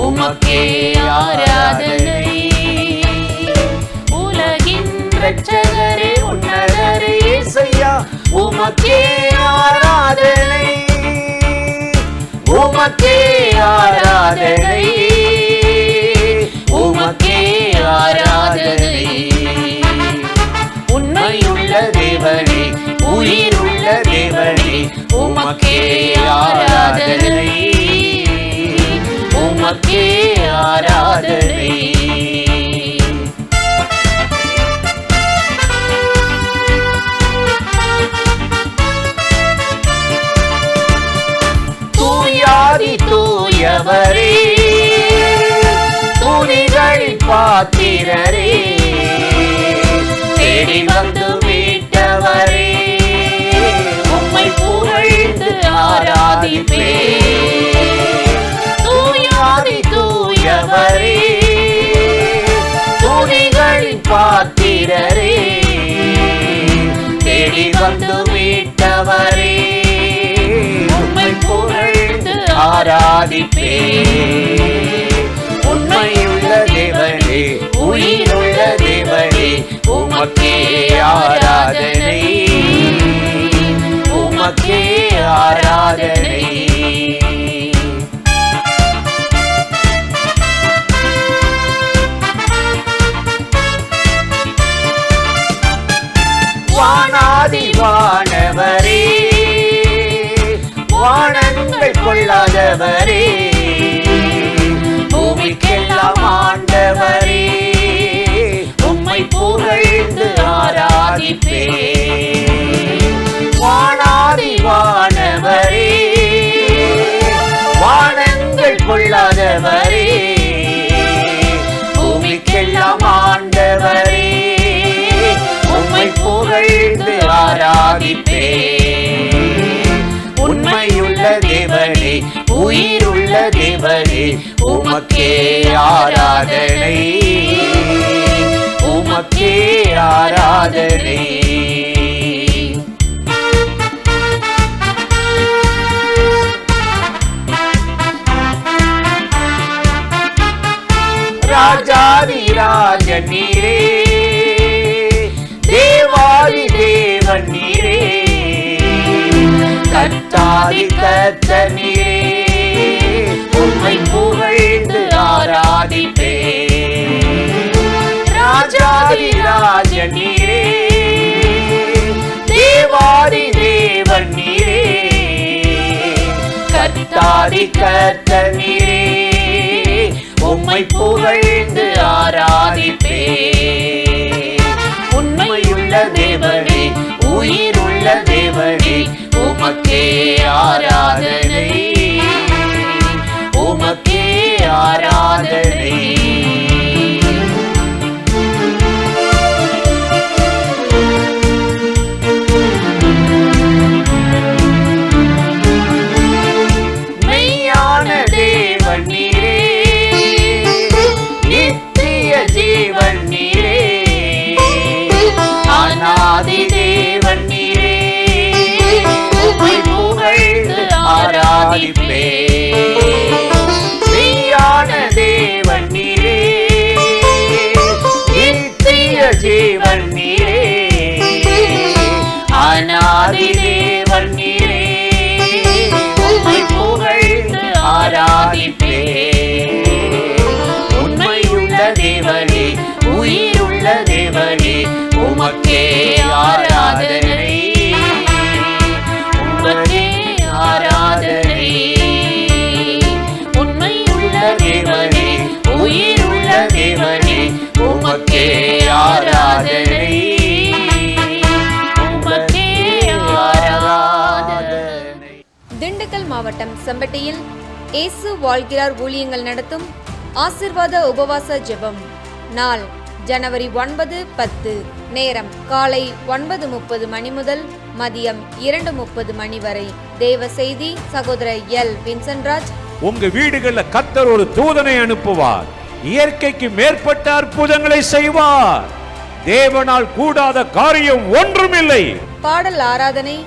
உமக்கே ஆராதனை. உலகின் இரட்சகரே உன்னதரே இயேசையா, உமக்கே ஆராதனை. உமக்கே ஆராதனை, உமக்கே ஆராதனை. உண்மையுள்ள தேவனே, உயிருள்ள தேவனே, உமக்கே ஆராதனை. உமக்கே ஆராதனை. தூயாதி தூயவரே, துணிகளின் பாத்திரரே, தேடி வந்து மீட்டவரே, உம்மை புகழ்ந்து ஆராதிப்பே. தூயாதி தூயவரே, துணிகளின் பாத்திரரே, தேடி வந்து மீட்டவரே, உம்மை புகழ்ந்து ஆராதிப்பே. உண்மையுள்ள தேவனே, உயிருள்ள தேவனே, உமக்கே ஆராதனை. உமக்கே ஆராதனை. வானாதி வானவரே, வானங்கள் கொள்ளாதவரே, பூமிக்கெல்லாம் ஆண்டவரே, உம்மை புகழ்ந்து ஆராதிப்பே. வானாதி வானவரே, வானங்கள் கொள்ளாதவரே, பூமிக்கெல்லாம் ஆண்டவரே, உம்மை புகழ்ந்து ஆராதிப்பே. உண்மையுள்ள தேவனே, உயிருள்ள தேவனே, உமக்கே ஆராதனை. உமக்கே ஆராதனை. ராஜாதி ராஜன் நீரே, தேவாதி தேவன் நீரே, கர்த்தாதி கர்த்தர் நீரே, உம்மை புகழ்ந்து ஆராதிப்பே. ராஜாதி ராஜன் நீரே, தேவாதி தேவன் நீரே, கர்த்தாதி கர்த்தர் நீரே, உம்மை புகழ்ந்து ஆராதிப்பே. உண்மையுள்ள தேவனே, உயிருள்ள தேவனே, உமக்கே ஆராதனை. உமக்கே ஆராதனை. மெய்யான தேவன் நீரே, நித்திய ஜீவன் நீரே, அநாதி தேவன் நீரே, உம்மை புகழ்ந்து ஆராதிப்பே. மெய்யான தேவன் நீரே, நித்திய ஜீவன் நீரே, அநாதி தேவன் நீரே, உம்மை புகழ்ந்து ஆராதிப்பே. உண்மையுள்ள தேவனே, உயிருள்ள தேவனே, உமக்கே ஆராதனை. உமக்கே ஆராதனை. உண்மையுள்ள தேவனே, உயிருள்ள தேவனே, உமக்கே ஆராதனை. உமக்கே ஆராதனை. திண்டுக்கல் மாவட்டம் செம்பட்டியில் இயேசு வாழ்கிறார் ஊழியங்கள் நடத்தும் ஆசீர்வாத உபவாச ஜெபம். நாள் ஜனவரி 9, 10. நேரம் காலை 9:30 மணி முதல் மதியம் 2:30 மணி வரை. தேவ செய்தி சகோதரர் எல். வின்சென்ட்ராஜ். உங்க வீடுகள்ல கர்த்தர் ஒரு தூதனை அனுப்புவார். இயற்கைக்கு மேற்பட்ட அற்புதங்களை செய்வார். தேவனால் கூடாத காரியம் ஒன்றுமில்லை. பாடல் ஆராதனை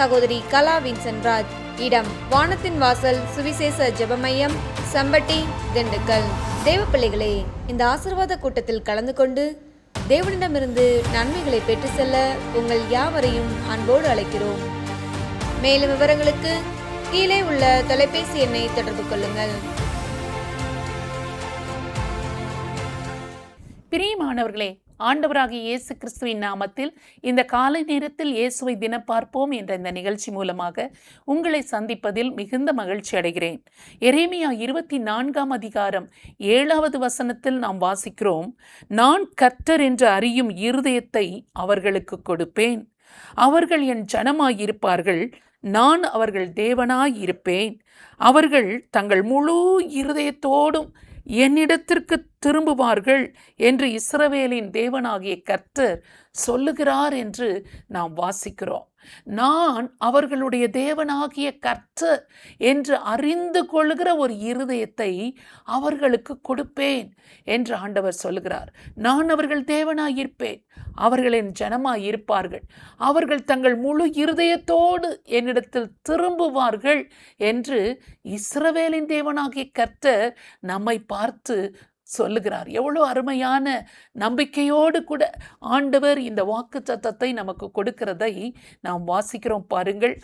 சகோதரி கலா வின்சென்ட்ராஜ். இடம் வானத்தின் வாசல் சுவிசேஷ ஜெபமையம், சம்பட்டி, திண்டுக்கல். தேவ பிள்ளைகளே, இந்த ஆசீர்வாத கூட்டத்தில் கலந்து கொண்டு தேவனிடமிருந்து நன்மைகளை பெற்று செல்ல உங்கள் யாவரையும் அன்போடு அழைக்கிறோம். மேலும் விவரங்களுக்கு கீழே உள்ள தொலைபேசி எண்ணை தொடர்பு கொள்ளுங்கள். பிரியமானவர்களே, ஆண்டவராகிய இயேசு கிறிஸ்துவின் நாமத்தில் இந்த காலை நேரத்தில் இயேசுவை தினம் பார்ப்போம் என்ற இந்த நிகழ்ச்சி மூலமாக உங்களை சந்திப்பதில் மிகுந்த மகிழ்ச்சி அடைகிறேன். எரேமியா 24 அதிகாரம் 7வது வசனத்தில் நாம் வாசிக்கிறோம், நான் கர்த்தர் என்று அறியும் இருதயத்தை அவர்களுக்கு கொடுப்பேன், அவர்கள் என் ஜனமாயிருப்பார்கள், நான் அவர்கள் தேவனாயிருப்பேன், அவர்கள் தங்கள் முழு இருதயத்தோடும் என்னிடத்திற்கு திரும்புவார்கள் என்று இஸ்ரவேலின் தேவனாகிய கர்த்தர் சொல்லுகிறார் என்று நாம் வாசிக்கிறோம். நான் அவர்களுடைய தேவனாகிய கர்த்தர் என்று அறிந்து கொள்ளுகிற ஒரு இருதயத்தை அவர்களுக்கு கொடுப்பேன் என்று ஆண்டவர் சொல்லுகிறார். நான் அவர்கள் தேவனாயிருப்பேன், அவர்கள் என் ஜனமாயிருப்பார்கள், அவர்கள் தங்கள் முழு இருதயத்தோடு என்னிடத்தில் திரும்புவார்கள் என்று இஸ்ரவேலின் தேவனாகிய கர்த்தர் நம்மை பார்த்து சொல்லுகிறார். எவ்வளோ அருமையான நம்பிக்கையோடு கூட ஆண்டவர் இந்த வாக்குத்தத்தத்தை நமக்கு கொடுக்கிறதை நாம் வாசிக்கிறோம். பாருங்கள்,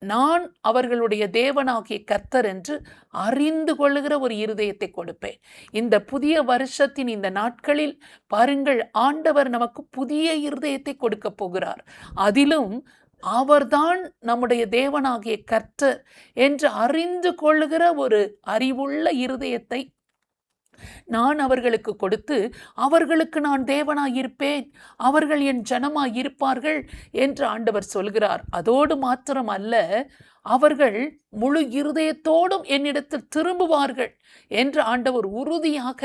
நான் அவர்களுடைய தேவனாகிய கர்த்தர் என்று அறிந்து கொள்ளுகிற ஒரு இருதயத்தை கொடுப்பேன். இந்த புதிய வருஷத்தின் இந்த நாட்களில் பாருங்கள், ஆண்டவர் நமக்கு புதிய இருதயத்தை கொடுக்க போகிறார். அதிலும் அவர்தான் நம்முடைய தேவனாகிய கர்த்தர் என்று அறிந்து கொள்ளுகிற ஒரு அறிவுள்ள இருதயத்தை நான் அவர்களுக்கு கொடுத்து, அவர்களுக்கு நான் தேவனாயிருப்பேன், அவர்கள் என் ஜனமாயிருப்பார்கள் என்று ஆண்டவர் சொல்கிறார். அதோடு மாத்திரம் அல்ல, அவர்கள் முழு இருதயத்தோடும் என்னிடத்தில் திரும்புவார்கள் என்று ஆண்டவர் உறுதியாக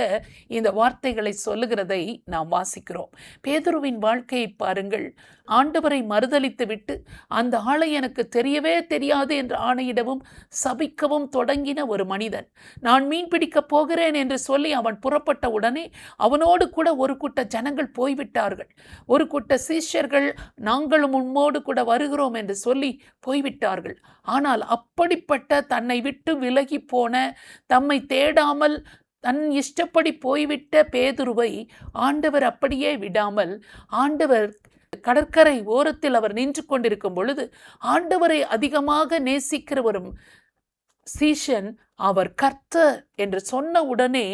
இந்த வார்த்தைகளை சொல்லுகிறதை நாம் வாசிக்கிறோம். பேதுருவின் வாழ்க்கையை பாருங்கள். ஆண்டவரை மறுதலித்து விட்டு அந்த ஆளை எனக்கு தெரியவே தெரியாது என்று ஆணையிடவும் சபிக்கவும் தொடங்கின ஒரு மனிதன். நான் மீன் பிடிக்கப் போகிறேன் என்று சொல்லி அவன் புறப்பட்ட உடனே அவனோடு கூட ஒரு கூட்ட ஜனங்கள் போய்விட்டார்கள். ஒரு கூட்ட சீஷர்கள் நாங்களும் உம்மோடு கூட வருகிறோம் என்று சொல்லி போய்விட்டார்கள். ஆனால் அப்படிப்பட்ட தன்னை விட்டு விலகி போன, தம்மை தேடாமல் தன் இஷ்டப்படி போய்விட்ட பேதுருவை ஆண்டவர் அப்படியே விடாமல், ஆண்டவர் கடற்கரை ஓரத்தில் அவர் நின்று கொண்டிருக்கும் பொழுது ஆண்டவரை அதிகமாக நேசிக்கிற ஒரு சீஷன் அவர் கர்த்தர் என்று சொன்ன உடனே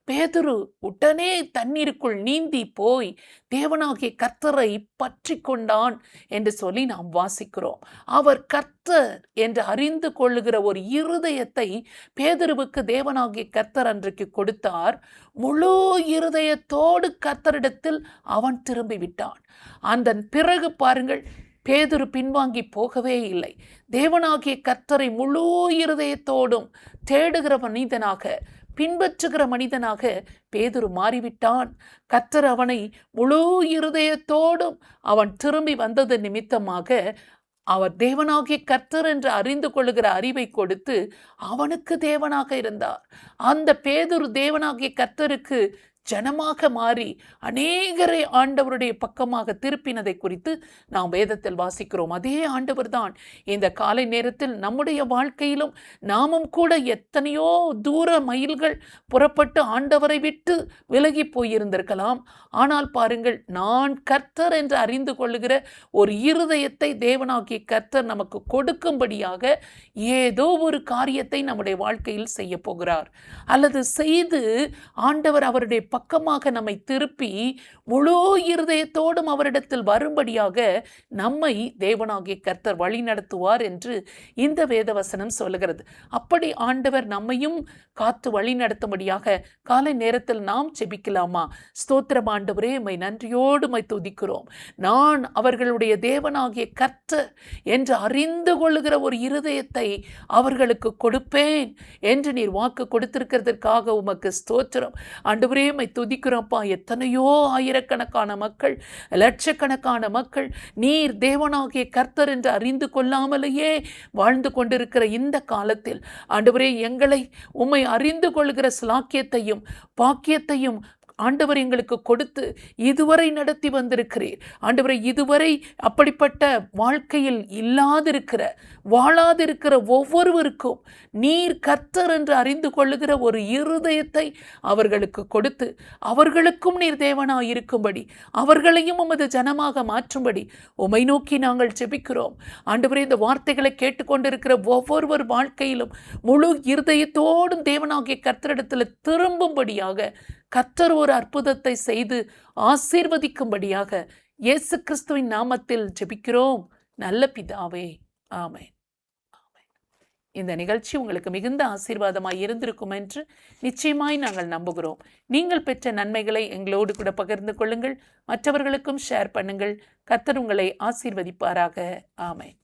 பேதுரு உடனே தண்ணீருக்குள் நீந்தி போய் தேவனாகிய கர்த்தரை பற்றி கொண்டான் என்று சொல்லி நாம் வாசிக்கிறோம். அவர் கர்த்தர் என்று அறிந்து கொள்ளுகிற ஒரு இருதயத்தை பேதுருவுக்கு தேவனாகிய கர்த்தர் அன்றைக்கு கொடுத்தார். முழு இருதயத்தோடு கர்த்தரிடத்தில் அவன் திரும்பி விட்டான். அந்த பிறகு பாருங்கள், பேதுரு பின்வாங்கி போகவே இல்லை. தேவனாகிய கர்த்தரை முழு இருதயத்தோடும் தேடுகிற மனிதனாக, பின்பற்றுகிற மனிதனாக பேதுரு மாறிவிட்டான். கர்த்தர் அவனை முழு இருதயத்தோடும் அவன் திரும்பி வந்தது நிமித்தமாக அவர் தேவனாகிய கர்த்தர் என்று அறிந்து கொள்ளுகிற அறிவை கொடுத்து அவனுக்கு தேவனாக இருந்தார். அந்த பேதுரு தேவனாகிய கர்த்தருக்கு ஜனமாக மாறி அநேகரை ஆண்டவருடைய பக்கமாக திருப்பினதை குறித்து நாம் வேதத்தில் வாசிக்கிறோம். அதே ஆண்டவர் தான் இந்த காலை நேரத்தில் நம்முடைய வாழ்க்கையிலும் நாமும் கூட எத்தனையோ தூர மைல்கள் புறப்பட்டு ஆண்டவரை விட்டு விலகி போயிருந்திருக்கலாம். ஆனால் பாருங்கள், நான் கர்த்தர் என்று அறிந்து கொள்ளுகிற ஒரு இருதயத்தை தேவனாகிய கர்த்தர் நமக்கு கொடுக்கும்படியாக ஏதோ ஒரு காரியத்தை நம்முடைய வாழ்க்கையில் செய்ய போகிறார். அல்லது செய்து ஆண்டவர் அவருடைய பக்கமாக நம்மை திருப்பி முழு இருதயத்தோடும் அவரிடத்தில் வரும்படியாக நம்மை தேவனாகிய கர்த்தர் வழி நடத்துவார் என்று இந்த வேதவசனம் சொல்லுகிறது. அப்படி ஆண்டவர் நம்மையும் காத்து வழி நடத்தும்படியாக காலை நேரத்தில் நாம் செபிக்கலாமா? ஸ்தோத்திரம் ஆண்டவரே, உம்மை நன்றியோடு உம்மை துதிக்கிறோம். நான் அவர்களுடைய தேவனாகிய கர்த்தர் என்று அறிந்து கொள்ளுகிற ஒரு இருதயத்தை அவர்களுக்கு கொடுப்பேன் என்று நீர் வாக்கு கொடுத்திருக்கிறதற்காக உமக்கு ஸ்தோத்திரம் ஆண்டவரே. உம்மை துதிக்கிறோம்ப்பா. எத்தனையோ ஆயிரக்கணக்கான மக்கள், லட்சக்கணக்கான மக்கள் நீர் தேவனாகிய கர்த்தர் என்று அறிந்து கொள்ளாமலேயே வாழ்ந்து கொண்டிருக்கிற இந்த காலத்தில் ஆண்டவரே, எங்களை உம்மை அறிந்து கொள்கிற ஸ்லாக்கியத்தையும் பாக்கியத்தையும் ஆண்டவர் எங்களுக்கு கொடுத்து இதுவரை நடத்தி வந்திருக்கிறீர். ஆண்டவரை இதுவரை அப்படிப்பட்ட வாழ்க்கையில் இல்லாதிருக்கிற வாழாதிருக்கிற ஒவ்வொருவருக்கும் நீர் கர்த்தர் என்று அறிந்து கொள்ளுகிற ஒரு இருதயத்தை அவர்களுக்கு கொடுத்து அவர்களுக்கும் நீர் தேவனாய் இருக்கும்படி அவர்களையும் உமது ஜனமாக மாற்றும்படி உமை நோக்கி நாங்கள் ஜெபிக்கிறோம். ஆண்டவரே, இந்த வார்த்தைகளை கேட்டுக்கொண்டிருக்கிற ஒவ்வொருவர் வாழ்க்கையிலும் முழு இருதயத்தோடும் தேவனாகிய கர்த்தரிடத்தில் திரும்பும்படியாக கர்த்தர் ஒரு அற்புதத்தை செய்து ஆசீர்வதிக்கும்படியாக இயேசு கிறிஸ்துவின் நாமத்தில் ஜெபிக்கிறோம் நல்ல பிதாவே, ஆமென். இந்த நிகழ்ச்சி உங்களுக்கு மிகுந்த ஆசீர்வாதமாய் இருந்திருக்கும் என்று நிச்சயமாய் நாங்கள் நம்புகிறோம். நீங்கள் பெற்ற நன்மைகளை எங்களோடு கூட பகிர்ந்து கொள்ளுங்கள், மற்றவர்களுக்கும் ஷேர் பண்ணுங்கள். கர்த்தர் உங்களை ஆசீர்வதிப்பாராக. ஆமென்.